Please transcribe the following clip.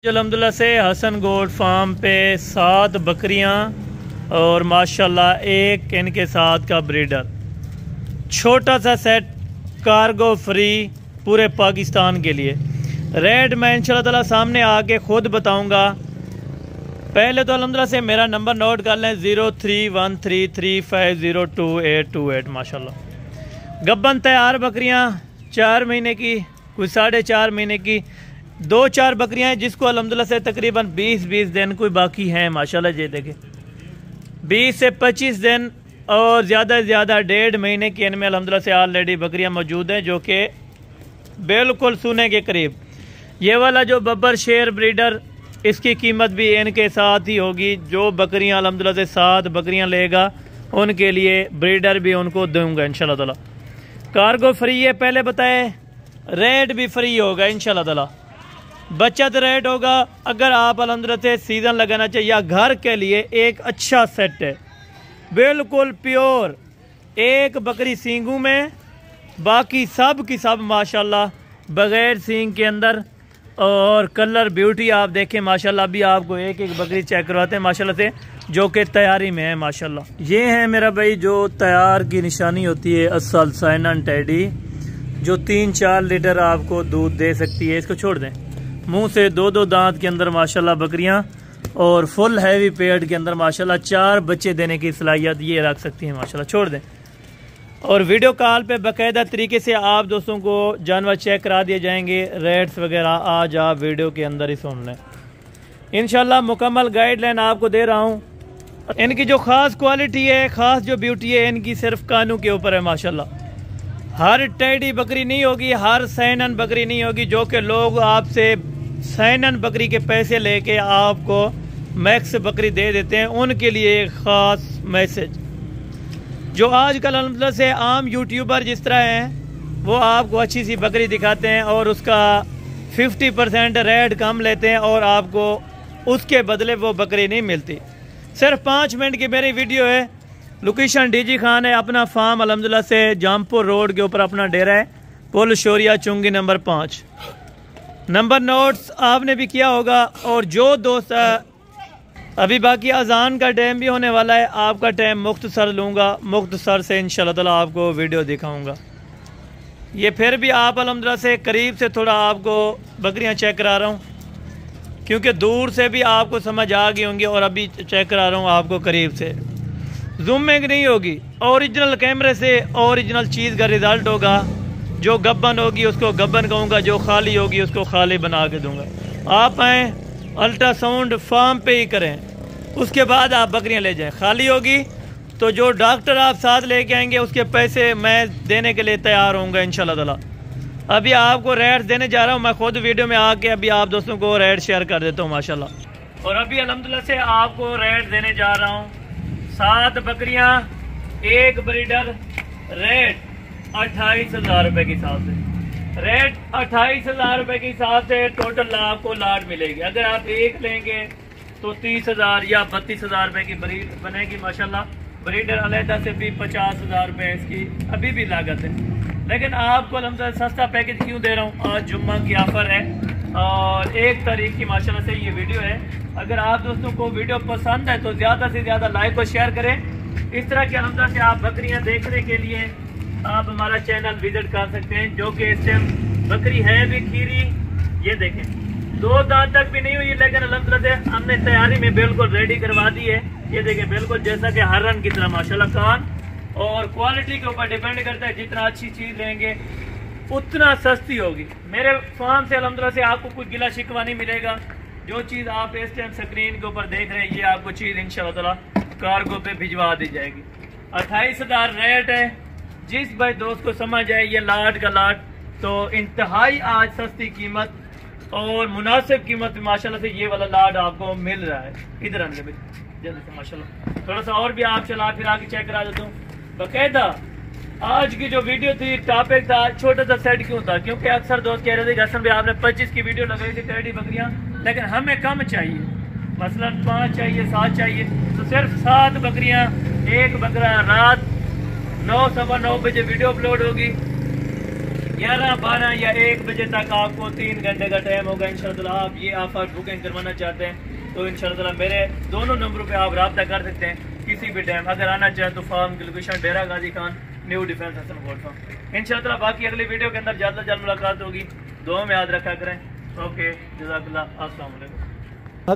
अल्हम्दुलिल्लाह से Hasan gold farm पे 7 बकरियां और माशाल्लाह एक इनके साथ का ब्रीडर, छोटा सा सेट, कार्गो फ्री पूरे पाकिस्तान के लिए। रेट मैं इंशाल्लाह ताला सामने आके खुद बताऊंगा। पहले तो अल्हम्दुलिल्लाह से मेरा नंबर नोट कर लें 031335022828। माशाल्लाह गब्बन तैयार बकरियां 4 महीने की, कुछ 4.5 महीने की, 2-4 बकरियां हैं जिसको अल्हम्दुलिल्लाह से तकरीबन 20 दिन कोई बाकी हैं। माशाल्लाह ये देखें 20 से 25 दिन और ज़्यादा से ज़्यादा 1.5 महीने की इनमें अल्हम्दुलिल्लाह से ऑलरेडी बकरियां मौजूद हैं जो कि बिल्कुल सोने के करीब। ये वाला जो बब्बर शेर ब्रीडर, इसकी कीमत भी इनके साथ ही होगी। जो बकरियां अल्हम्दुलिल्लाह से 7 बकरियां लेगा उनके लिए ब्रीडर भी उनको दूंगा इंशाल्लाह ताला। कार्गो फ्री है पहले बताए, रेट भी फ्री होगा इंशाल्लाह ताला। बचत रेट होगा। अगर आप अल्हम्दुलिल्लाह से सीज़न लगाना चाहिए, घर के लिए एक अच्छा सेट है, बिल्कुल प्योर। एक बकरी सींगू में, बाकी सब की सब माशाल्लाह बगैर सींग के अंदर। और कलर ब्यूटी आप देखें माशाल्लाह। अभी आपको एक एक बकरी चेक करवाते हैं माशाल्लाह से जो कि तैयारी में है माशाल्लाह। ये है मेरा भाई जो तैयार की निशानी होती है, असल साइनन टेडी, जो 3-4 लीटर आपको दूध दे सकती है। इसको छोड़ दें, मुंह से 2-2 दांत के अंदर माशाल्लाह बकरियां, और फुल हैवी पेट के अंदर माशाल्लाह 4 बच्चे देने की सलाहियत ये रख सकती हैं माशाल्लाह। छोड़ दें। और वीडियो कॉल पे बाकायदा तरीके से आप दोस्तों को जानवर चेक करा दिए जाएंगे। रेट्स वगैरह आज आप वीडियो के अंदर ही सुन लें। इंशाल्लाह मुकम्मल गाइडलाइन आपको दे रहा हूँ। इनकी जो ख़ास क्वालिटी है, ख़ास जो ब्यूटी है, इनकी सिर्फ कानों के ऊपर है माशाल्लाह। हर टेडी बकरी नहीं होगी, हर सैनन बकरी नहीं होगी जो कि लोग आपसे सैनन बकरी के पैसे लेके आपको मैक्स बकरी दे देते हैं। उनके लिए एक ख़ास मैसेज, जो आजकल अल्हम्दुलिल्लाह से आम यूट्यूबर जिस तरह हैं, वो आपको अच्छी सी बकरी दिखाते हैं और उसका 50% रेट कम लेते हैं और आपको उसके बदले वो बकरी नहीं मिलती। सिर्फ 5 मिनट की मेरी वीडियो है। लोकेशन डीजी खान है, अपना फार्म अल्हम्दुलिल्लाह से जामपुर रोड के ऊपर अपना डेरा है, पुल शोरिया चुंगी नंबर 5। नंबर नोट्स आपने भी किया होगा। और जो दोस्त अभी बाकी अजान का टाइम भी होने वाला है, आपका टाइम मुख्तसर लूँगा, मुख्तसर से इंशाल्लाह ताला आपको वीडियो दिखाऊंगा। ये फिर भी आप अल्हम्दुलिल्लाह से करीब से थोड़ा आपको बकरियां चेक करा रहा हूँ, क्योंकि दूर से भी आपको समझ आ गई होंगी और अभी चेक करा रहा हूँ आपको करीब से। जूमिंग नहीं होगी, ओरिजिनल कैमरे से ओरिजिनल चीज़ का रिज़ल्ट होगा। जो गब्बन होगी उसको गब्बन कहूँगा, जो खाली होगी उसको खाली बना के दूँगा। आप आएँ, अल्ट्रासाउंड फार्म पे ही करें, उसके बाद आप बकरियां ले जाएं। खाली होगी तो जो डॉक्टर आप साथ लेके आएंगे उसके पैसे मैं देने के लिए तैयार होऊंगा इंशाल्लाह ताला। अभी आपको रेट देने जा रहा हूं, मैं खुद वीडियो में आके अभी आप दोस्तों को रेट शेयर कर देता हूं माशाल्लाह। और अभी अल्हम्दुलिल्लाह से आपको रेट देने जा रहा हूं। 7 बकरियां, एक ब्रीडर, रेट 28,000 रुपये के हिसाब से। रेट 28,000 रुपये के हिसाब से टोटल आपको लाट मिलेगी। अगर आप एक लेंगे तो 30,000 या 32,000 रुपये की ब्रीड बनेगी माशाल्लाह। ब्रीडर अलहदा से भी 50,000 रुपये इसकी अभी भी लागत है। लेकिन आपको अल्हम्दुलिल्लाह सस्ता पैकेज क्यों दे रहा हूँ, आज जुम्मा की ऑफ़र है और 1 तारीख की माशाल्लाह से ये वीडियो है। अगर आप दोस्तों को वीडियो पसंद है तो ज़्यादा से ज़्यादा लाइक और शेयर करें। इस तरह के अल्हम्दुलिल्लाह से आप बकरियाँ देखने के लिए आप हमारा चैनल विजिट कर सकते हैं, जो कि इस टाइम बकरी है भी खीरी। ये देखें 2 दांत तक भी नहीं हुई, लेकिन अल्हम्दुलिल्लाह से हमने तैयारी में बिल्कुल रेडी करवा दी है। ये देखें बिल्कुल जैसा कि हरन की तरह माशाल्लाह। कान और क्वालिटी के ऊपर डिपेंड करता है, जितना अच्छी चीज़ लेंगे उतना सस्ती होगी। मेरे फार्म से अल्हम्दुलिल्लाह से आपको कोई गिला शिकवा नहीं मिलेगा। जो चीज़ आप इस टाइम स्क्रीन के ऊपर देख रहे हैं, ये आपको चीज़ इंशाल्लाह ताला कार्गो पे भिजवा दी जाएगी। 28,000 रेट है। जिस भाई दोस्त को समझ आए ये लाट का लाट, तो इंतहाई आज सस्ती कीमत और मुनासिब कीमत में माशाल्लाह से ये वाला लाट आपको मिल रहा है। इधर आने जल्दी से माशाल्लाह। थोड़ा सा और भी आप चला फिर आके चेक करा देता हूँ बाकायदा। आज की जो वीडियो थी टॉपिक था छोटा सा सेट क्यों था, क्योंकि अक्सर दोस्त कह रहे थे कि हसन भाई आपने 25 की वीडियो लगाई थी टेडी बकरियाँ, लेकिन हमें कम चाहिए, मसलन 5 चाहिए, 7 चाहिए। तो सिर्फ 7 बकरियाँ, एक बकरा रात 9 सवा 9 बजे वीडियो अपलोड होगी। 11, 12 या 1 बजे तक आपको 3 घंटे का टाइम होगा इंशाल्लाह। आप ये ऑफर बुकिंग करवाना चाहते हैं तो इंशाल्लाह मेरे दोनों नंबरों पे आप रब्ता कर सकते हैं किसी भी टाइम। अगर आना चाहें तो फार्म की location Dera Ghazi Khan, new defence Hasan gold farm. इंशाल्लाह बाकी अगली वीडियो के अंदर जल्द से जल्द मुलाकात होगी। दुआ में याद रखा करें। ओके, जज़ाकल्लाह, अस्सलाम वालेकुम।